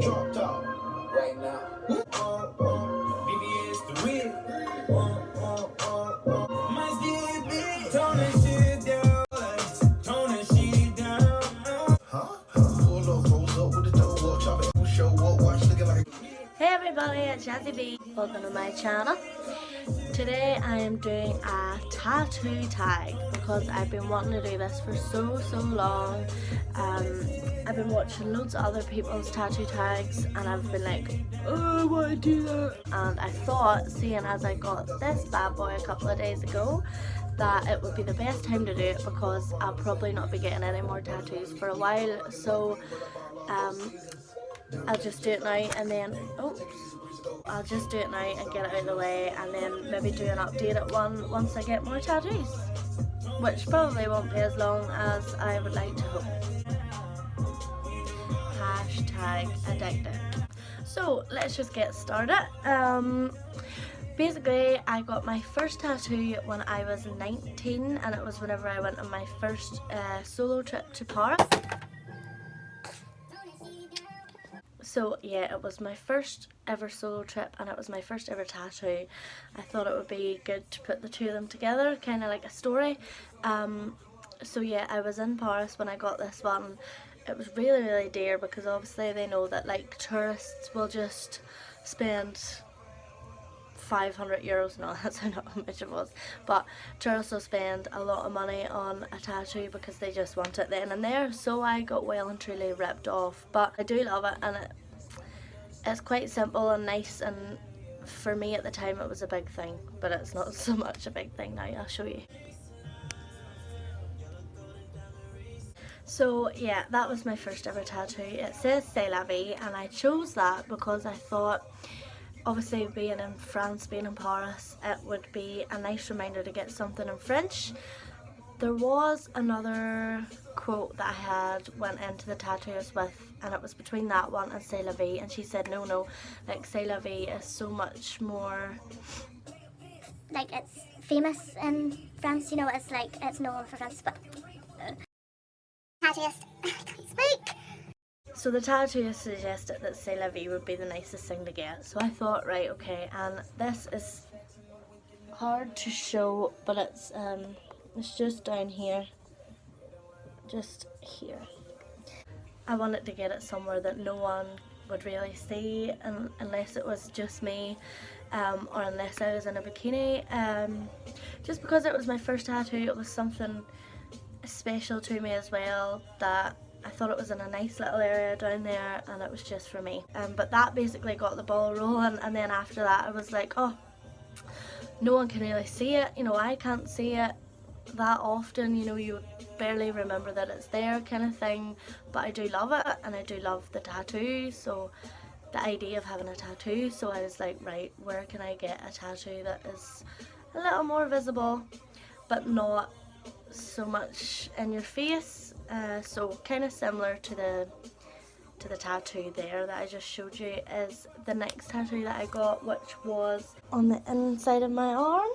Drop top right now. BBS the real. My still big. Tone that shit down. Tone that shit down. Huh? Pull up, rolls up with the dough up, chop it, show up, watch looking like. Hey everybody, it's Yassy B. Welcome to my channel. Today I am doing a tattoo tag because I've been wanting to do this for so long. I've been watching loads of other people's tattoo tags and I've been like, oh, I want to do that. And I thought, seeing as I got this bad boy a couple of days ago, that it would be the best time to do it because I'll probably not be getting any more tattoos for a while. So I'll just do it now and then, I'll just do it now and get it out of the way and then maybe do an updated one once I get more tattoos, which probably won't be as long as I would like to hope. Hashtag addicted. So let's just get started. Basically I got my first tattoo when I was 19 and it was whenever I went on my first solo trip to Paris. So yeah, it was my first ever solo trip and it was my first ever tattoo. I thought it would be good to put the two of them together, kind of like a story. So yeah, I was in Paris when I got this one. It was really dear because obviously they know that like tourists will just spend 500 euros, no that's not how much it was, but tourists will spend a lot of money on a tattoo because they just want it then and there. So I got well and truly ripped off, but I do love it and it's quite simple and nice, and for me at the time it was a big thing, but it's not so much a big thing now. I'll show you. So yeah, that was my first ever tattoo. It says C'est la vie and I chose that because I thought obviously being in France, being in Paris, it would be a nice reminder to get something in French. There was another quote that I had went into the tattoos with and it was between that one and C'est la vie, and she said no, like C'est la vie is so much more, like it's famous in France, you know, it's like it's known for France, but tattooist, I can't speak. So the tattooist suggested that C'est la vie would be the nicest thing to get. So I thought, right, okay, and this is hard to show, but it's just down here, just here. I wanted to get it somewhere that no one would really see unless it was just me, or unless I was in a bikini. Just because it was my first tattoo, it was something special to me as well, that I thought it was in a nice little area down there and it was just for me. But that basically got the ball rolling, and then after that I was like, oh, no one can really see it, you know, I can't see it that often, you know, you barely remember that it's there kind of thing, but I do love it and I do love the tattoo, so the idea of having a tattoo, so I was like, right, where can I get a tattoo that is a little more visible but not so much in your face, so kind of similar to the tattoo there that I just showed you is the next tattoo that I got, which was on the inside of my arm.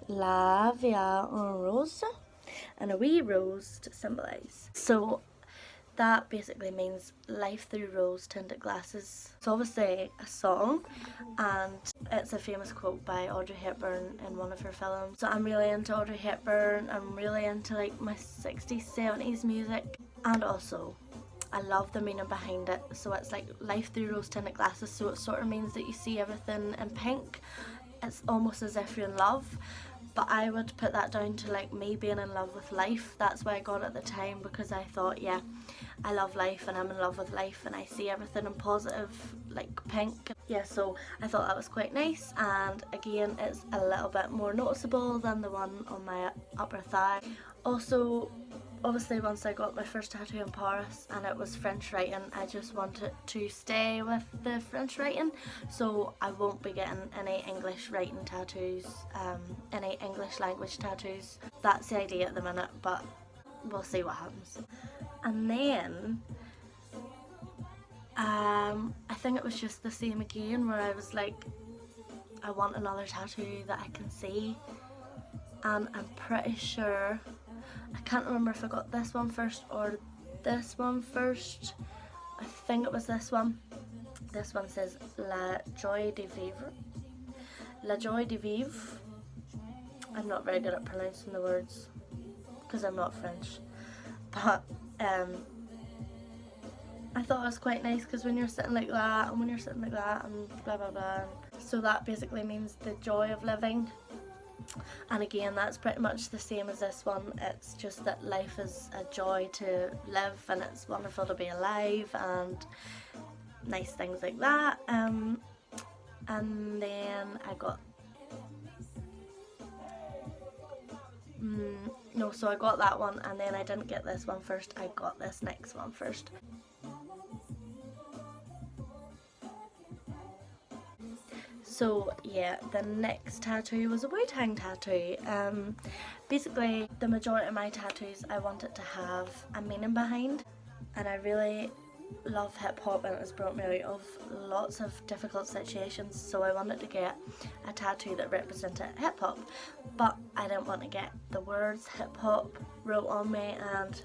La vie en rose, and a wee rose to symbolise. So that basically means life through rose tinted glasses. It's obviously a song and it's a famous quote by Audrey Hepburn in one of her films. So I'm really into Audrey Hepburn, I'm really into like my 60s, 70s music, and also I love the meaning behind it. So it's like life through rose tinted glasses, so it sort of means that you see everything in pink. It's almost as if you're in love, but I would put that down to like me being in love with life. That's why I got it at the time, because I thought, yeah, I love life and I'm in love with life and I see everything in positive, like pink. Yeah, so I thought that was quite nice, and again it's a little bit more noticeable than the one on my upper thigh. Also, obviously once I got my first tattoo in Paris and it was French writing, I just wanted to stay with the French writing, so I won't be getting any English writing tattoos, any English language tattoos. That's the idea at the minute, but we'll see what happens. And then I think it was just the same again, where I was like, I want another tattoo that I can see, and I'm pretty sure, I can't remember if I got this one first or this one first. I think it was this one. This one says La Joie de Vivre. La Joie de Vivre. I'm not very good at pronouncing the words because I'm not French. But I thought it was quite nice because when you're sitting like that and when you're sitting like that and blah blah blah. So that basically means the joy of living. And again, that's pretty much the same as this one. It's just that life is a joy to live and it's wonderful to be alive and nice things like that. And then I got no, so I got that one and then I didn't get this one first, I got this next one first. So yeah, the next tattoo was a WU-TANG tattoo. Basically, the majority of my tattoos I wanted to have a meaning behind, and I really love hip hop and it has brought me out of lots of difficult situations, so I wanted to get a tattoo that represented hip hop, but I didn't want to get the words hip hop wrote on me, and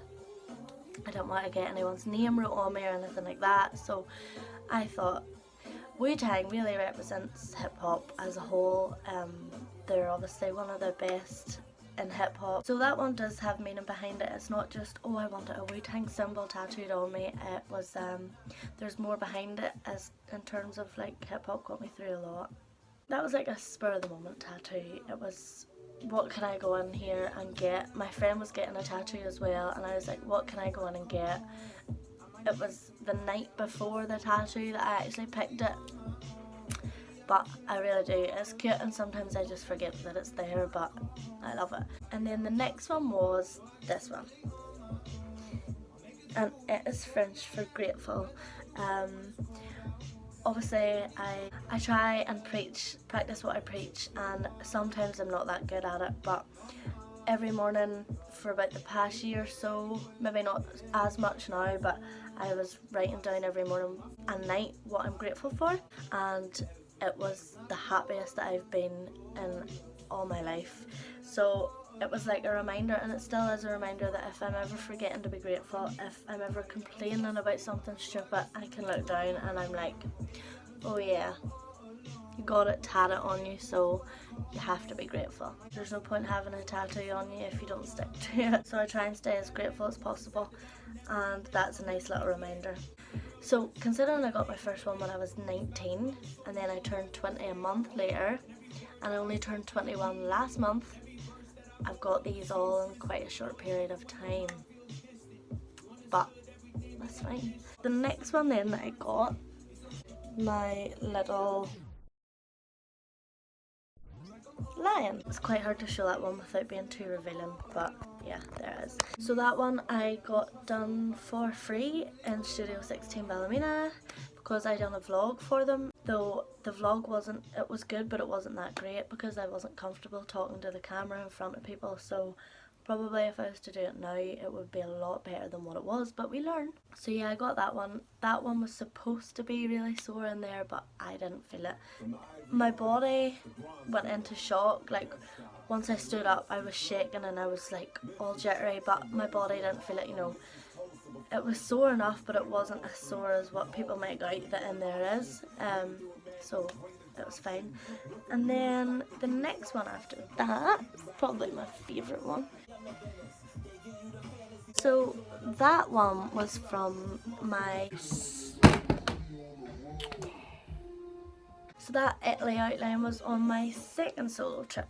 I didn't want to get anyone's name wrote on me or anything like that. So I thought WU-TANG really represents hip hop as a whole. They're obviously one of the best in hip hop. So that one does have meaning behind it. It's not just, oh, I wanted a WU-TANG symbol tattooed on me. It was, there's more behind it as in terms of like hip hop got me through a lot. That was like a spur of the moment tattoo. It was, what can I go in here and get? My friend was getting a tattoo as well and I was like, what can I go in and get? It was the night before the tattoo that I actually picked it, but I really do. It's cute and sometimes I just forget that it's there, but I love it. And then the next one was this one, and it is French for grateful. Obviously I try and practice what I preach, and sometimes I'm not that good at it, but every morning for about the past year or so, maybe not as much now, but I was writing down every morning and night what I'm grateful for, and it was the happiest that I've been in all my life. So it was like a reminder, and it still is a reminder, that if I'm ever forgetting to be grateful, if I'm ever complaining about something stupid, I can look down and I'm like, oh yeah, you got it, tatted on you, so you have to be grateful. There's no point having a tattoo on you if you don't stick to it. So I try and stay as grateful as possible, and that's a nice little reminder. So considering I got my first one when I was 19, and then I turned 20 a month later, and I only turned 21 last month, I've got these all in quite a short period of time. But that's fine. The next one then that I got, my little lion. It's quite hard to show that one without being too revealing, but yeah, there it is. So that one I got done for free in Studio 16 Ballymena because I done a vlog for them. Though the vlog wasn't, it was good, but it wasn't that great because I wasn't comfortable talking to the camera in front of people. So probably if I was to do it now, it would be a lot better than what it was, but we learn. So yeah, I got that one. That one was supposed to be really sore in there, but I didn't feel it. My body went into shock. Like once I stood up, I was shaking and I was like all jittery, but my body didn't feel it, you know. It was sore enough, but it wasn't as sore as what people make out that in there is. So it was fine. And then the next one after that, probably my favourite one. So that one was from my... So that Italy outline was on my second solo trip.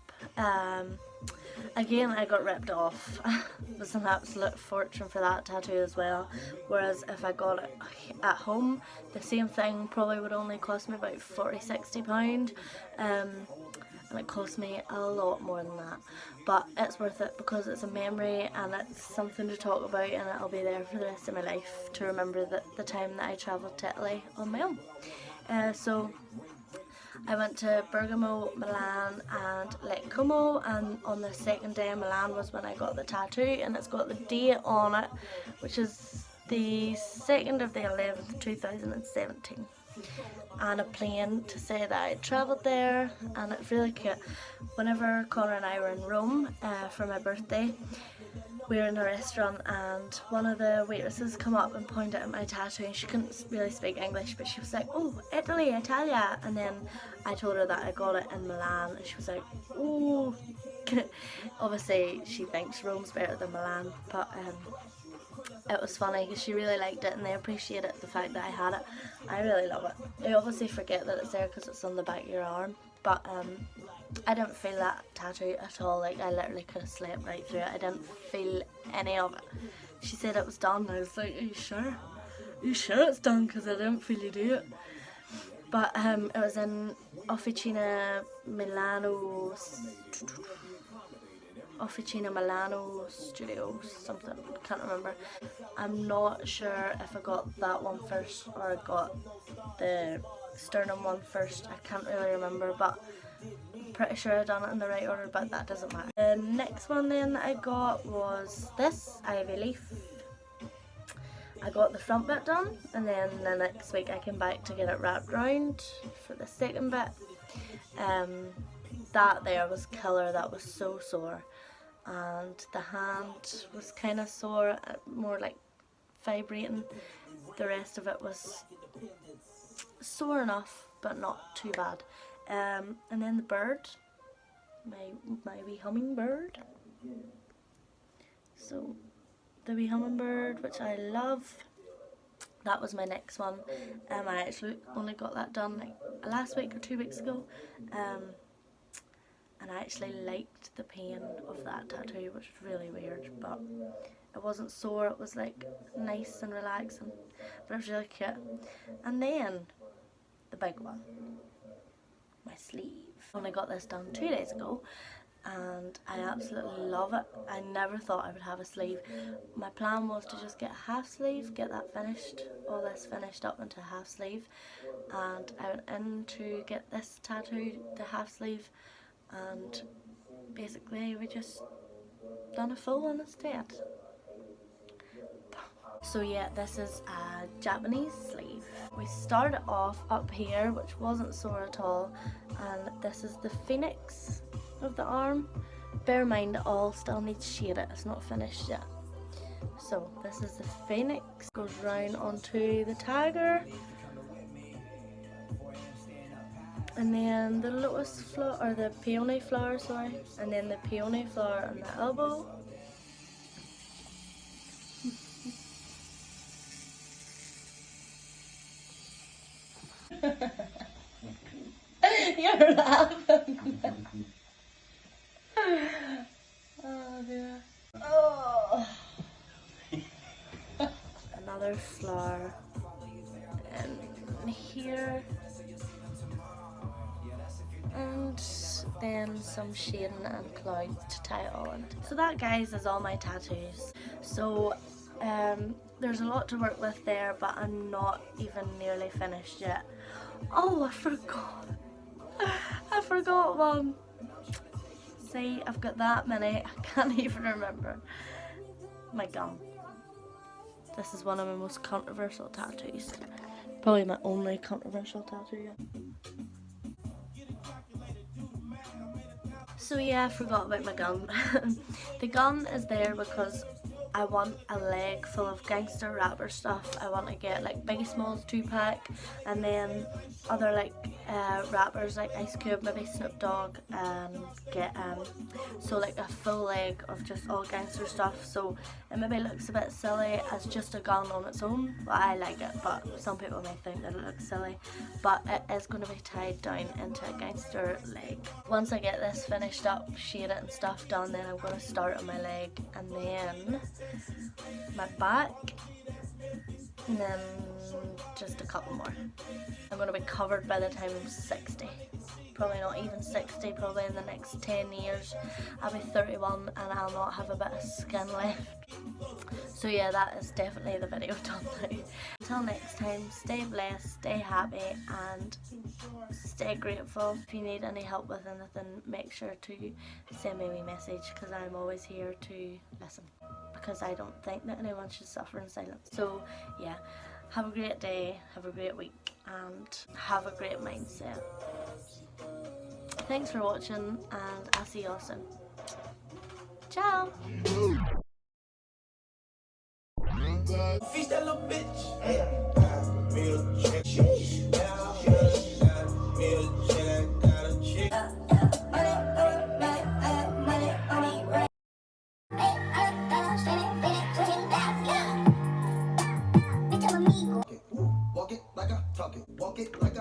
Again, I got ripped off. It was an absolute fortune for that tattoo as well. Whereas if I got it at home, the same thing probably would only cost me about £40–60. And it cost me a lot more than that. But it's worth it because it's a memory and it's something to talk about, and it'll be there for the rest of my life to remember the time that I travelled to Italy on my own. So I went to Bergamo, Milan and Lake Como, and on the second day in Milan was when I got the tattoo, and it's got the date on it, which is the 2nd of the 11th, 2017. And a plane to say that I travelled there, and it's really cute. Whenever Connor and I were in Rome for my birthday, we were in a restaurant and one of the waitresses come up and pointed at my tattoo, and she couldn't really speak English, but she was like, "Oh, Italy, Italia," and then I told her that I got it in Milan, and she was like, "Oh." Obviously she thinks Rome's better than Milan, but it was funny because she really liked it and they appreciated the fact that I had it. I really love it. You obviously forget that it's there because it's on the back of your arm, but I didn't feel that tattoo at all. Like, I literally could have slept right through it. I didn't feel any of it. She said it was done. I was like, "Are you sure? Are you sure it's done?" Because I didn't feel you do it. But it was in Officina Milano Studio, something, can't remember. I'm not sure if I got that one first or I got the sternum one first. I can't really remember, but I'm pretty sure I done it in the right order, but that doesn't matter. The next one then that I got was this ivy leaf. I got the front bit done, and then the next week I came back to get it wrapped round for the second bit. That there was killer. That was so sore, and the hand was kind of sore, more like vibrating. The rest of it was sore enough, but not too bad. And then the bird, my wee hummingbird. So the wee hummingbird, which I love, that was my next one. I actually only got that done like last week or 2 weeks ago. And I actually liked the pain of that tattoo, which was really weird, but it wasn't sore, it was like nice and relaxing, but it was really cute. And then the big one, my sleeve. I only got this done 2 days ago and I absolutely love it. I never thought I would have a sleeve. My plan was to just get a half sleeve, get that finished, all this finished up into a half sleeve, and I went in to get this tattoo, the half sleeve, and basically we just done a full one instead. So yeah, this is a Japanese sleeve. We started off up here, which wasn't sore at all, and this is the phoenix of the arm. Bear in mind it all still needs shaded, it's not finished yet. So this is the phoenix, goes round onto the tiger, and then the lotus flower, or the peony flower, sorry, and then the peony flower on the elbow. You're laughing. Oh dear. Oh. Another flower in here. And then some shading and clouds to tie it all in. So that, guys, is all my tattoos. So there's a lot to work with there, but I'm not even nearly finished yet. Oh, I forgot. I forgot one. See, I've got that many, I can't even remember. My gum. This is one of my most controversial tattoos. Probably my only controversial tattoo yet. So yeah, I forgot about my gun. The gun is there because I want a leg full of Gangster rapper stuff. I want to get like Biggie Smalls 2-pack, and then other like rappers like Ice Cube, maybe Snoop Dogg, and get so like a full leg of just all gangster stuff. So it maybe looks a bit silly as just a gun on its own, but I like it. But some people may think that it looks silly, but it is going to be tied down into a gangster leg. Once I get this finished up, shade it and stuff done, then I'm going to start on my leg, and then my back, and then just a couple more. I'm going to be covered by the time I'm 60. Probably not even 60, probably in the next 10 years. I'll be 31 and I'll not have a bit of skin left. So yeah, that is definitely the video done now. Until next time, stay blessed, stay happy, and stay grateful. If you need any help with anything, make sure to send me a message, because I'm always here to listen, because I don't think that anyone should suffer in silence. So yeah, have a great day, have a great week, and have a great mindset. Thanks for watching, and I'll see you all soon. Ciao! Feast that little bitch. Me a chick. Me a chick. Got a chick. Walk it like I talk it. Walk it like